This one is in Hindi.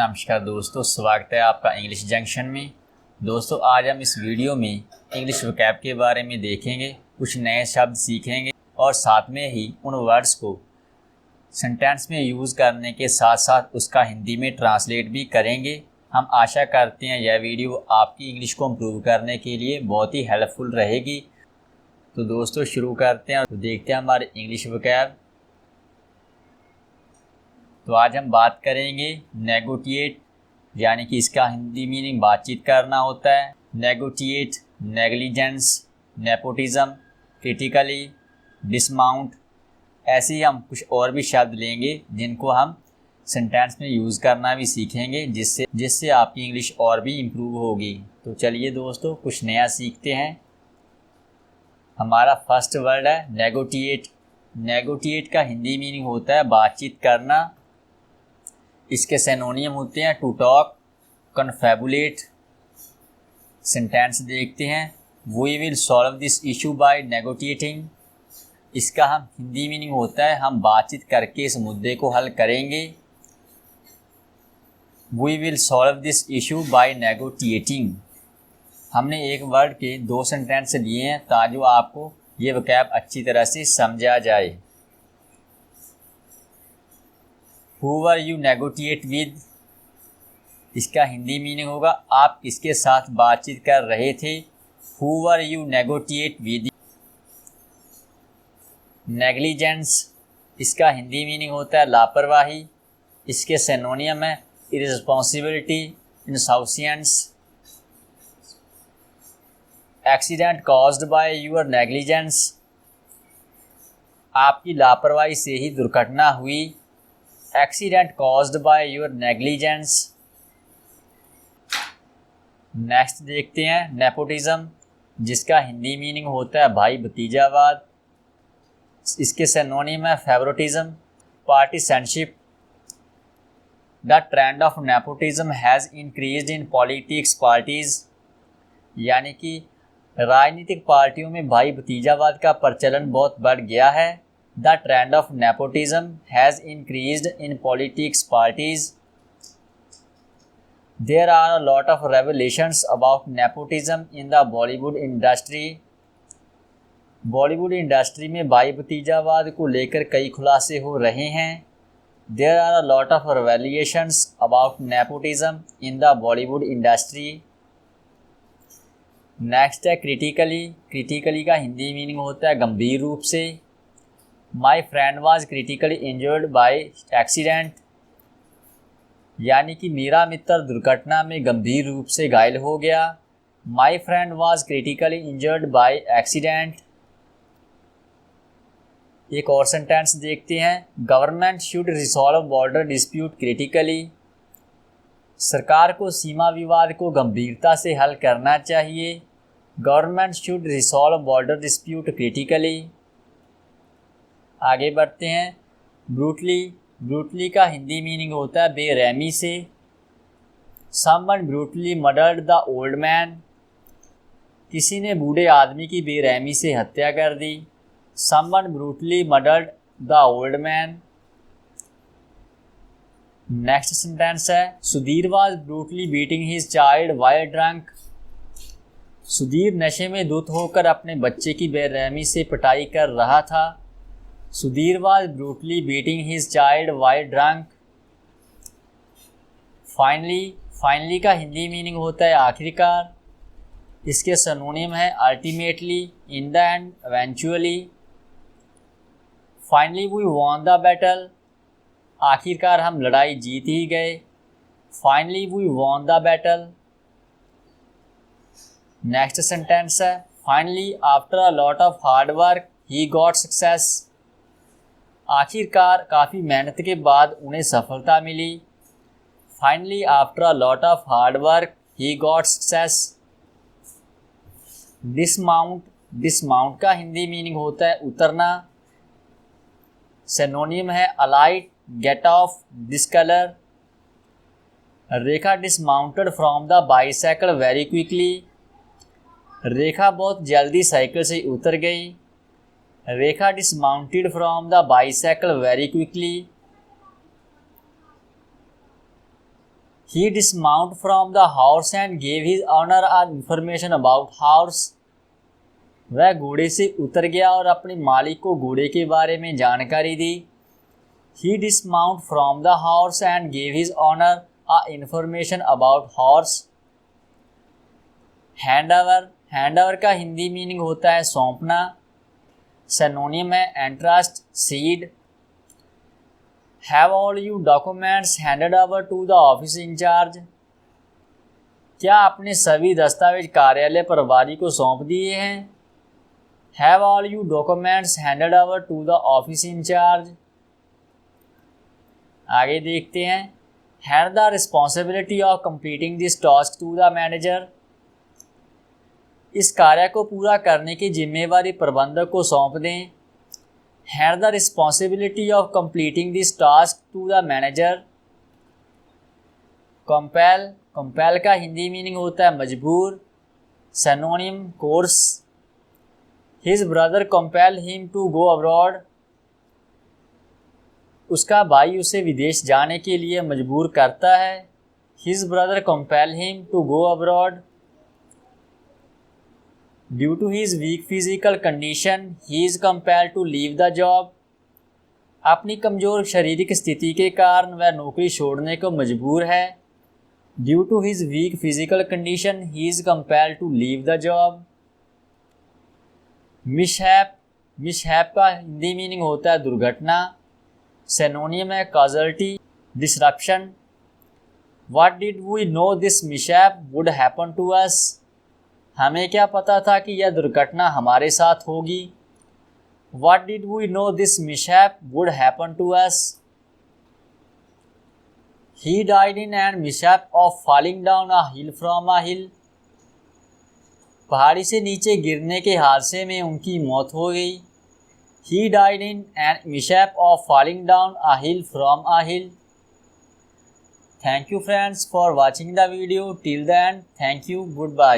नमस्कार दोस्तों, स्वागत है आपका इंग्लिश जंक्शन में। दोस्तों आज हम इस वीडियो में इंग्लिश वोकैब के बारे में देखेंगे, कुछ नए शब्द सीखेंगे और साथ में ही उन वर्ड्स को सेंटेंस में यूज़ करने के साथ साथ उसका हिंदी में ट्रांसलेट भी करेंगे। हम आशा करते हैं यह वीडियो आपकी इंग्लिश को इम्प्रूव करने के लिए बहुत ही हेल्पफुल रहेगी। तो दोस्तों शुरू करते हैं और देखते हैं हमारे इंग्लिश वोकैब। तो आज हम बात करेंगे नेगोटिएट, यानी कि इसका हिंदी मीनिंग बातचीत करना होता है। नेगोटिएट, नेग्लिजेंस, नेपोटिज्म, क्रिटिकली, डिसमाउंट, ऐसे ही हम कुछ और भी शब्द लेंगे जिनको हम सेंटेंस में यूज़ करना भी सीखेंगे, जिससे आपकी इंग्लिश और भी इम्प्रूव होगी। तो चलिए दोस्तों कुछ नया सीखते हैं। हमारा फर्स्ट वर्ड है नेगोटिएट। नेगोटिएट का हिंदी मीनिंग होता है बातचीत करना। इसके सिनोनियम होते हैं टू टॉक, कन्फेबुलेट। सेंटेंस देखते हैं। We will solve this issue by negotiating. इसका हम हिंदी मीनिंग होता है हम बातचीत करके इस मुद्दे को हल करेंगे। We will solve this issue by negotiating. हमने एक वर्ड के दो सेंटेंस लिए हैं ताकि आपको ये वोकैब अच्छी तरह से समझा जाए। Who were you negotiate with? इसका हिंदी मीनिंग होगा आप किसके साथ बातचीत कर रहे थे। Who were you negotiate with? Negligence, इसका हिंदी मीनिंग होता है लापरवाही। इसके सिनोनियम है irresponsibility, insouciance. Accident caused by your negligence, आपकी लापरवाही से ही दुर्घटना हुई। Accident caused by your negligence. Next देखते हैं नेपोटिज्म, जिसका हिंदी मीनिंग होता है भाई भतीजावाद। इसके सिनोनिम है favouritism, partisanship. The trend of nepotism has increased in politics parties, यानी कि राजनीतिक पार्टियों में भाई भतीजावाद का प्रचलन बहुत बढ़ गया है। The trend of nepotism has increased in politics parties. There are a lot of revelations about nepotism in the Bollywood industry. Bollywood industry में भाई भतीजावाद को लेकर कई खुलासे हो रहे हैं। There are a lot of revelations about nepotism in the Bollywood industry. Next है क्रिटिकली। क्रिटिकली का हिंदी मीनिंग होता है गंभीर रूप से। My friend was critically injured by accident, यानी कि मेरा मित्र दुर्घटना में गंभीर रूप से घायल हो गया। My friend was critically injured by accident. एक और सेंटेंस देखते हैं। Government should resolve border dispute critically, सरकार को सीमा विवाद को गंभीरता से हल करना चाहिए। Government should resolve border dispute critically. आगे बढ़ते हैं। ब्रूटली। ब्रूटली का हिंदी मीनिंग होता है बेरहमी से। Someone brutally murdered the old man, किसी ने बूढ़े आदमी की बेरहमी से हत्या कर दी। Someone brutally murdered the old man. Next sentence है Sudhir was brutally beating his child while drunk, Sudhir नशे में धुत होकर अपने बच्चे की बेरहमी से पिटाई कर रहा था। Sudhir was brutally beating his child while drunk. Finally का हिंदी मीनिंग होता है आखिरकार। इसके सिनोनिम है ultimately, in the end, eventually. Finally we won the battle, आखिरकार हम लड़ाई जीत ही गए। Finally we won the battle. Next sentence है finally after a lot of hard work he got success, आखिरकार काफ़ी मेहनत के बाद उन्हें सफलता मिली। Finally after a lot of hard work he got success. Dismount. Dismount का हिंदी मीनिंग होता है उतरना। सिनोनिम है alight, get off, discolour. Rekha dismounted from the bicycle very quickly, Rekha बहुत जल्दी साइकिल से उतर गई। रेखा dismounted from the bicycle very quickly. He dismounted from the horse and gave his owner information about horse. वह घोड़े से उतर गया और अपने मालिक को घोड़े के बारे में जानकारी दी. He dismounted from the horse and gave his owner information about horse. Handover. Handover का हिंदी मीनिंग होता है सौंपना. सिनोनिम है entrust, cede. Have all you documents handed over to the office in charge. क्या आपने सभी दस्तावेज कार्यालय प्रभारी को सौंप दिए हैं? Have all you documents handed over to the office in charge. आगे देखते हैं. Hand the responsibility of completing this task to the manager. इस कार्य को पूरा करने की जिम्मेवारी प्रबंधक को सौंप दें. Hand the responsibility of completing this task to the manager. Compel. Compel का हिंदी मीनिंग होता है मजबूर. Synonym coerce. His brother compel him to go abroad. उसका भाई उसे विदेश जाने के लिए मजबूर करता है. His brother compel him to go abroad. Due to his weak physical condition, he is compelled to leave the job. अपनी कमज़ोर शारीरिक स्थिति के कारण वह नौकरी छोड़ने को मजबूर है. Due to his weak physical condition, he is compelled to leave the job. Mishap. Mishap का हिंदी मीनिंग होता है दुर्घटना. सिनोनिम है casualty, disruption. What did we know this mishap would happen to us? हमें क्या पता था कि यह दुर्घटना हमारे साथ होगी. What did we know this mishap would happen to us? He died in an mishap of falling down a hill from a hill. पहाड़ी से नीचे गिरने के हादसे में उनकी मौत हो गई. He died in an mishap of falling down a hill from a hill. Thank you friends for watching the video till the end. Thank you. Goodbye.